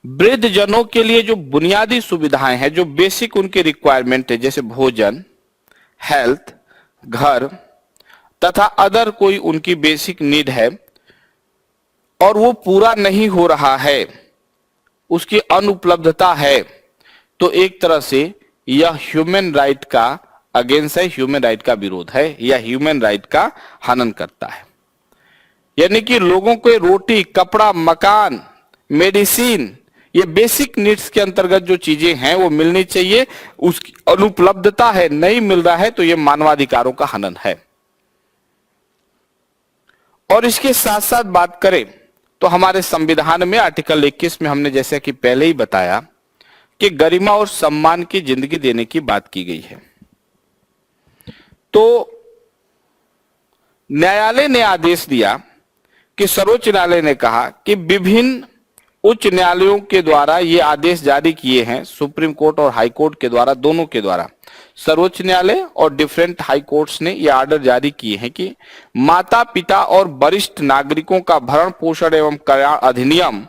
वृद्ध जनों के लिए जो बुनियादी सुविधाएं हैं, जो बेसिक उनके रिक्वायरमेंट है, जैसे भोजन, हेल्थ, घर तथा अदर कोई उनकी बेसिक नीड है और वो पूरा नहीं हो रहा है, उसकी अनुपलब्धता है, तो एक तरह से यह ह्यूमन राइट का अगेंस्ट है, ह्यूमन राइट का विरोध है या ह्यूमन राइट का हनन करता है। यानी कि लोगों को रोटी, कपड़ा, मकान, मेडिसिन, ये बेसिक नीड्स के अंतर्गत जो चीजें हैं वो मिलनी चाहिए, उसकी अनुपलब्धता है, नहीं मिल रहा है, तो ये मानवाधिकारों का हनन है। और इसके साथ साथ बात करें तो हमारे संविधान में आर्टिकल 21 में हमने जैसे कि पहले ही बताया कि गरिमा और सम्मान की जिंदगी देने की बात की गई है। तो न्यायालय ने आदेश दिया कि सर्वोच्च न्यायालय ने कहा कि विभिन्न उच्च न्यायालयों के द्वारा ये आदेश जारी किए हैं, सुप्रीम कोर्ट और हाई कोर्ट के द्वारा, दोनों के द्वारा, सर्वोच्च न्यायालय और डिफरेंट हाई कोर्ट्स ने ये आर्डर जारी किए हैं कि माता पिता और वरिष्ठ नागरिकों का भरण पोषण एवं कल्याण अधिनियम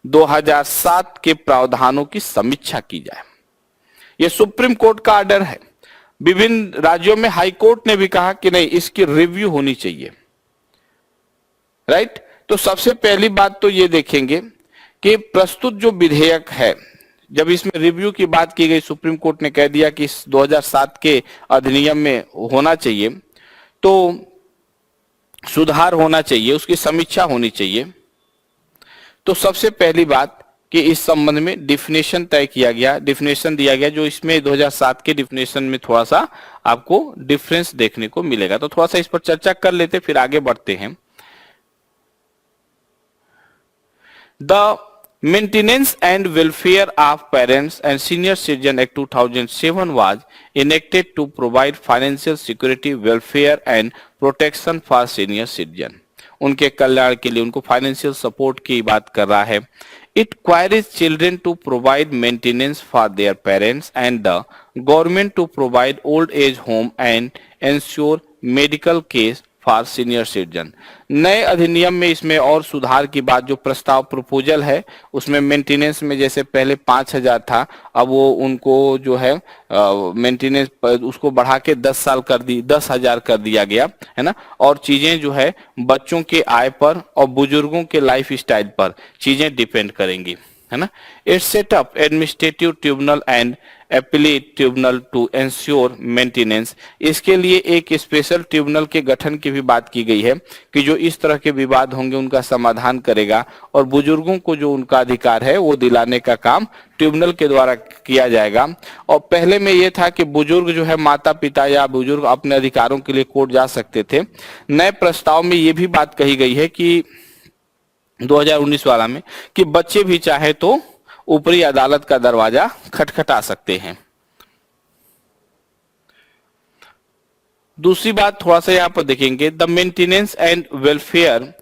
2007 के प्रावधानों की समीक्षा की जाए। ये सुप्रीम कोर्ट का आर्डर है। विभिन्न राज्यों में हाई कोर्ट ने भी कहा कि नहीं, इसकी रिव्यू होनी चाहिए। राइट? तो सबसे पहली बात तो ये देखेंगे कि प्रस्तुत जो विधेयक है, जब इसमें रिव्यू की बात की गई, सुप्रीम कोर्ट ने कह दिया कि इस 2007 के अधिनियम में होना चाहिए, तो सुधार होना चाहिए, उसकी समीक्षा होनी चाहिए। तो सबसे पहली बात कि इस संबंध में डिफिनेशन तय किया गया, डिफिनेशन दिया गया, जो इसमें 2007 के डिफिनेशन में थोड़ा सा आपको डिफरेंस देखने को मिलेगा। तो थोड़ा सा इस पर चर्चा कर लेते, फिर आगे बढ़ते हैं। The Maintenance and Welfare of Parents and Senior Citizen Act 2007 was enacted to provide financial security, welfare and protection for senior citizen. उनके कल्याण के लिए, उनको फाइनेंशियल सपोर्ट की बात कर रहा है। It requires children to provide maintenance for their parents and the government to provide old age home and ensure medical care for senior citizen. नए अधिनियम में इसमें और सुधार की बात, जो प्रस्ताव प्रपोजल है उसमें मेंटेनेंस में जैसे पहले 5,000 था, अब वो उनको जो है मेंटेनेंस उसको बढ़ा के 10,000 कर दिया गया है ना। और चीजें जो है बच्चों के आय पर और बुजुर्गों के लाइफ स्टाइल पर चीजें डिपेंड करेंगी, है ना। It's set up administrative tribunal and appellate tribunal to ensure maintenance. इसके लिए एक स्पेशल ट्रिब्यूनल के गठन की भी बात की गई है कि जो इस तरह के विवाद होंगे उनका समाधान करेगा और बुजुर्गों को जो उनका अधिकार है वो दिलाने का काम ट्रिब्यूनल के द्वारा किया जाएगा। और पहले में ये था कि बुजुर्ग जो है, माता पिता या बुजुर्ग अपने अधिकारों के लिए कोर्ट जा सकते थे। नए प्रस्ताव में ये भी बात कही गई है कि 2019 वाला में कि बच्चे भी चाहे तो ऊपरी अदालत का दरवाजा खटखटा सकते हैं। दूसरी बात थोड़ा सा यहां पर देखेंगे, the maintenance and welfare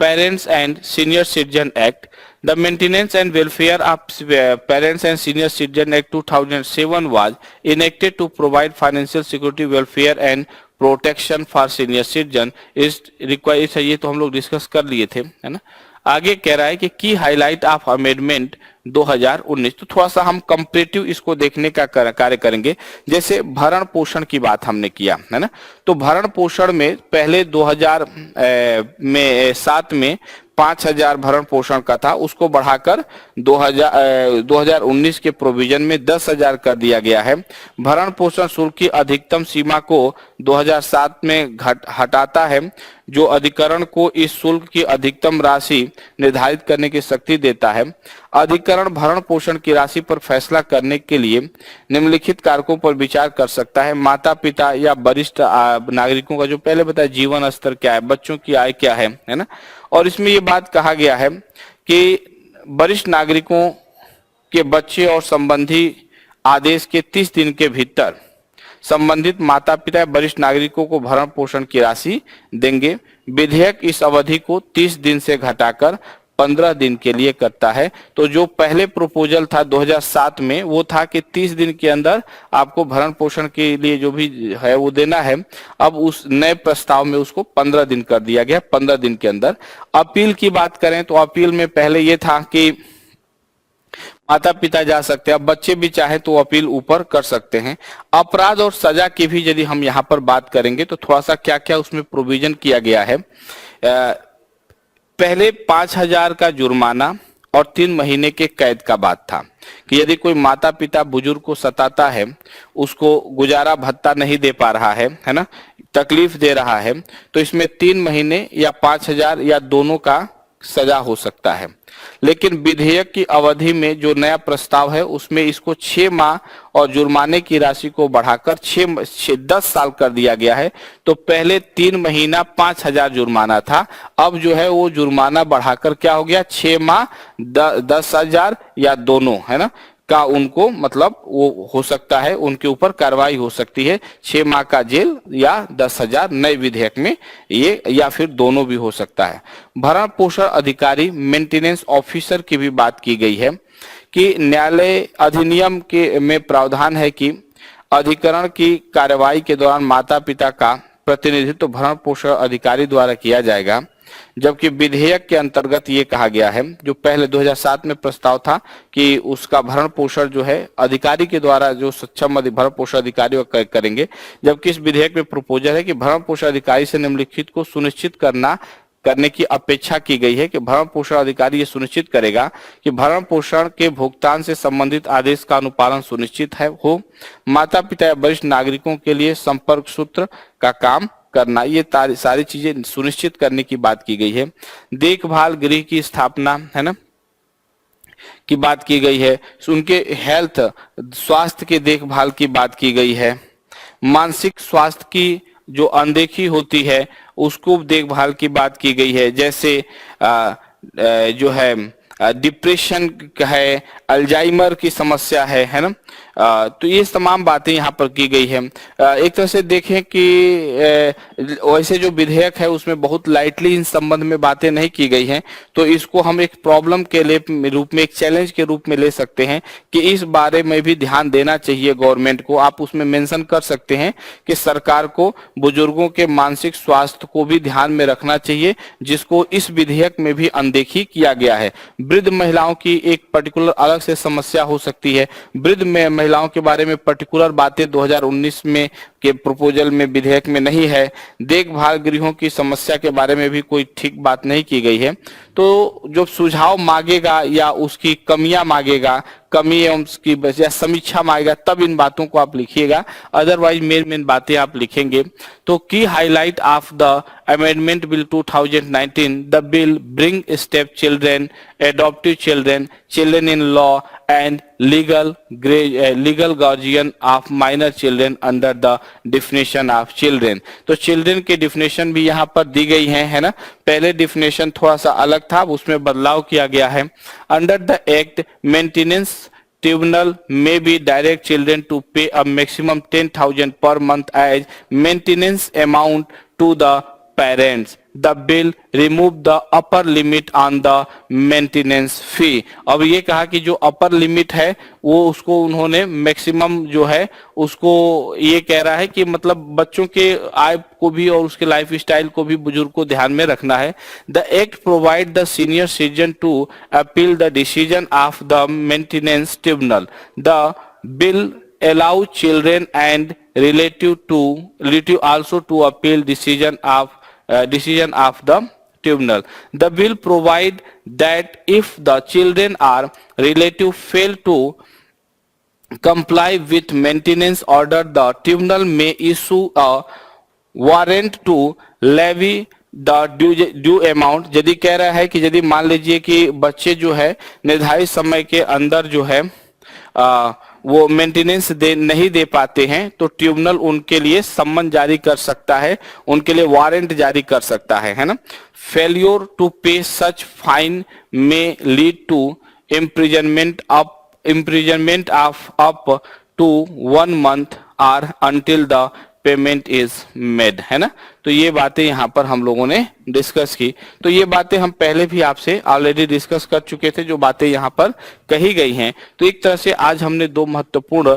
parents and senior citizen act. The maintenance and welfare of parents and senior citizen act 2007 was enacted to provide financial security, welfare and protection for senior citizen is required. ये तो हम लोग discuss कर लिए थे, है ना। आगे कह रहा है कि की हाईलाइट ऑफ अमेंडमेंट 2019। तो थोड़ा सा हम कंपैरेटिव इसको देखने का कार्य करेंगे। जैसे भरण पोषण की बात हमने किया, है ना। तो भरण पोषण में पहले 2007 में 5,000 भरण पोषण का था, उसको बढ़ाकर 2019 के प्रोविजन में 10,000 कर दिया गया है। भरण पोषण शुल्क की अधिकतम सीमा को 2007 में हटाता है, जो अधिकरण को इस शुल्क की अधिकतम राशि निर्धारित करने की शक्ति देता है। अधिकरण भरण पोषण की राशि पर फैसला करने के लिए निम्नलिखित कारकों पर विचार कर सकता है। माता पिता या वरिष्ठ नागरिकों का जो पहले बताया जीवन स्तर क्या है, बच्चों की आय क्या है ना। और इसमें ये बात कहा गया है कि वरिष्ठ नागरिकों के बच्चे और संबंधी आदेश के 30 दिन के भीतर संबंधित माता पिता या वरिष्ठ नागरिकों को भरण पोषण की राशि देंगे। विधेयक इस अवधि को 30 दिन से घटाकर 15 दिन के लिए करता है। तो जो पहले प्रपोजल था 2007 में वो था कि 30 दिन के अंदर आपको भरण पोषण के लिए जो भी है वो देना है। अब उस नए प्रस्ताव में उसको 15 दिन कर दिया गया, 15 दिन के अंदर। अपील की बात करें तो अपील में पहले ये था कि माता पिता जा सकते हैं, अब बच्चे भी चाहे तो अपील ऊपर कर सकते हैं। अपराध और सजा की भी यदि हम यहाँ पर बात करेंगे तो थोड़ा सा क्या क्या उसमें प्रोविजन किया गया है। पहले 5,000 का जुर्माना और 3 महीने के कैद का बात था कि यदि कोई माता पिता बुजुर्ग को सताता है, उसको गुजारा भत्ता नहीं दे पा रहा है ना, तकलीफ दे रहा है, तो इसमें 3 महीने या 5,000 या दोनों का सजा हो सकता है। लेकिन विधेयक की अवधि में जो नया प्रस्ताव है उसमें इसको 6 माह और जुर्माने की राशि को बढ़ाकर 10 साल कर दिया गया है। तो पहले 3 महीना 5,000 जुर्माना था, अब जो है वो जुर्माना बढ़ाकर क्या हो गया, 6 माह 10,000 या दोनों, है ना, का उनको मतलब वो हो सकता है, उनके ऊपर कार्रवाई हो सकती है। 6 माह का जेल या 10,000 नए विधेयक में ये, या फिर दोनों भी हो सकता है। भरण पोषण अधिकारी मेंटेनेंस ऑफिसर की भी बात की गई है कि न्यायालय अधिनियम के में प्रावधान है कि अधिकरण की कार्यवाही के दौरान माता पिता का प्रतिनिधित्व भरण पोषण अधिकारी द्वारा किया जाएगा। जबकि विधेयक के अंतर्गत ये कहा गया है, जो पहले 2007 में प्रस्ताव था कि उसका भरण पोषण जो है अधिकारी के द्वारा, जो सक्षम भरण पोषण अधिकारी करेंगे। जबकि इस विधेयक में प्रपोजल है कि भरण पोषण अधिकारी से निम्नलिखित को सुनिश्चित करने की अपेक्षा की गई है कि भरण पोषण अधिकारी ये सुनिश्चित करेगा कि भरण पोषण के भुगतान से संबंधित आदेश का अनुपालन सुनिश्चित हो। माता पिता या वरिष्ठ नागरिकों के लिए संपर्क सूत्र का काम करना, ये सारी चीजें सुनिश्चित करने की बात की गई है। देखभाल गृह की स्थापना, है ना, की बात की गई है, उनके हेल्थ स्वास्थ्य के देखभाल की बात की गई है, मानसिक स्वास्थ्य की जो अनदेखी होती है उसको देखभाल की बात की गई है, जैसे जो है डिप्रेशन है, अल्जाइमर की समस्या है ना। तो ये तमाम बातें यहाँ पर की गई है। एक तरह से देखें कि वैसे जो विधेयक है उसमें बहुत लाइटली इन संबंध में बातें नहीं की गई हैं, तो इसको हम एक प्रॉब्लम के रूप में, एक चैलेंज के रूप में ले सकते हैं कि इस बारे में भी ध्यान देना चाहिए गवर्नमेंट को। आप उसमें मेंशन कर सकते हैं कि सरकार को बुजुर्गों के मानसिक स्वास्थ्य को भी ध्यान में रखना चाहिए, जिसको इस विधेयक में भी अनदेखी किया गया है। वृद्ध महिलाओं की एक पर्टिकुलर अलग से समस्या हो सकती है। वृद्ध में महिलाओं के बारे में पर्टिकुलर बातें 2019 में के प्रपोजल में, विधेयक में नहीं है। देखभाल गृहों की समस्या के बारे में भी कोई ठीक बात नहीं की गई है। तो जो सुझाव मांगेगा या उसकी कमियां मांगेगा, कमी एवं उसकी या समीक्षा मांगेगा, तब इन बातों को आप लिखिएगा। अदरवाइज मेन बातें आप लिखेंगे। तो की highlight of the amendment bill 2019, the bill bring step children, adoptive children, children in law and legal guardian of minor children under the definition of children। तो children के definition भी यहाँ पर दी गई है ना। पहले definition थोड़ा सा अलग था, उसमें बदलाव किया गया है। Under the act, maintenance tribunal may be direct children to pay a maximum 10,000 per month as maintenance amount to the parents। The bill remove the upper limit on the maintenance fee। अब ये कहा कि जो upper limit है वो उसको उन्होंने maximum जो है उसको ये कह रहा है कि मतलब बच्चों के आय को भी और उसके लाइफ स्टाइल को भी बुजुर्ग को ध्यान में रखना है। The act provide the senior citizen to appeal the decision of the maintenance tribunal. The bill allow children and relative also to appeal decision of the tribunal। The bill provide that if the children or relative fail to comply with maintenance order, the tribunal may issue a warrant to levy the due amount. यदि कह रहा है कि यदि मान लीजिए कि बच्चे जो है निर्धारित समय के अंदर जो है वो मेंटेनेंस नहीं दे पाते हैं, तो ट्रिब्यूनल उनके लिए सम्मन जारी कर सकता है, उनके लिए वारंट जारी कर सकता है ना। Failure to pay such fine में lead to imprisonment of up to 1 month और until the payment is made, है ना। तो ये बातें यहाँ पर हम लोगों ने डिस्कस की। तो ये बातें हम पहले भी आपसे ऑलरेडी डिस्कस कर चुके थे, जो बातें यहाँ पर कही गई हैं। तो एक तरह से आज हमने 2 महत्वपूर्ण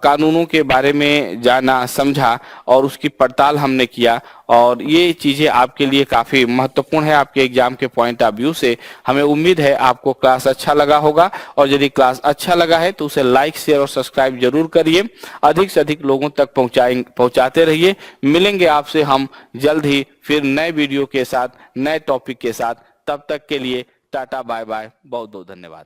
कानूनों के बारे में जाना, समझा और उसकी पड़ताल हमने किया, और ये चीजें आपके लिए काफी महत्वपूर्ण है आपके एग्जाम के पॉइंट ऑफ व्यू से। हमें उम्मीद है आपको क्लास अच्छा लगा होगा, और यदि क्लास अच्छा लगा है तो उसे लाइक, शेयर और सब्सक्राइब जरूर करिए। अधिक से अधिक लोगों तक पहुंचाते रहिए। मिलेंगे आपसे हम जल्द ही फिर नए वीडियो के साथ, नए टॉपिक के साथ। तब तक के लिए टाटा बाय बाय, बहुत बहुत धन्यवाद।